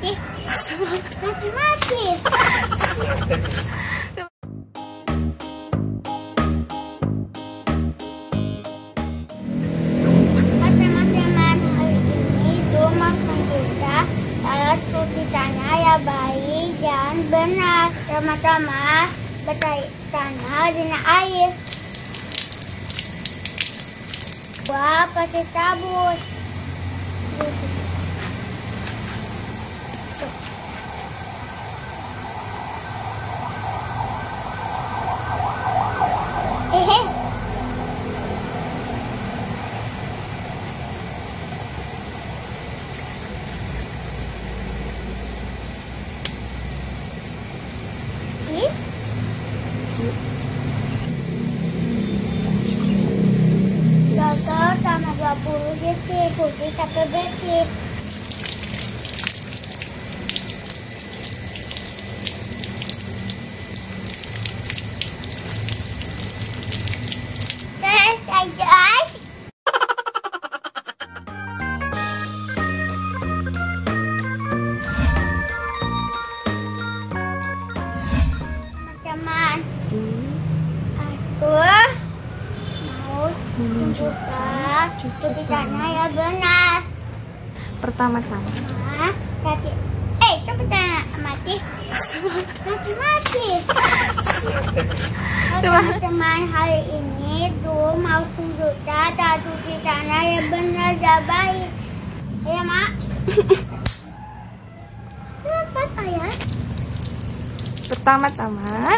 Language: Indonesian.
mati. Mati. Teman-teman, hari ini rumah kita harus cuci tanah ya baik dan benar. Pertama-tama bertarik tanah dengan air. Dua, pakai sabun. Gagal sama 20 detik, putih sampai bersih. Guys. Teman-teman, aku mau menunjukkan cuci tanah yang benar. Pertama-tama Mati. Cepet mati. Mati. Teman-teman, hari ini tuh mau tunjukkan cara cuci tanah yang benar dan baik. Ya, Mak. Kenapa, Ayah? Pertama-tama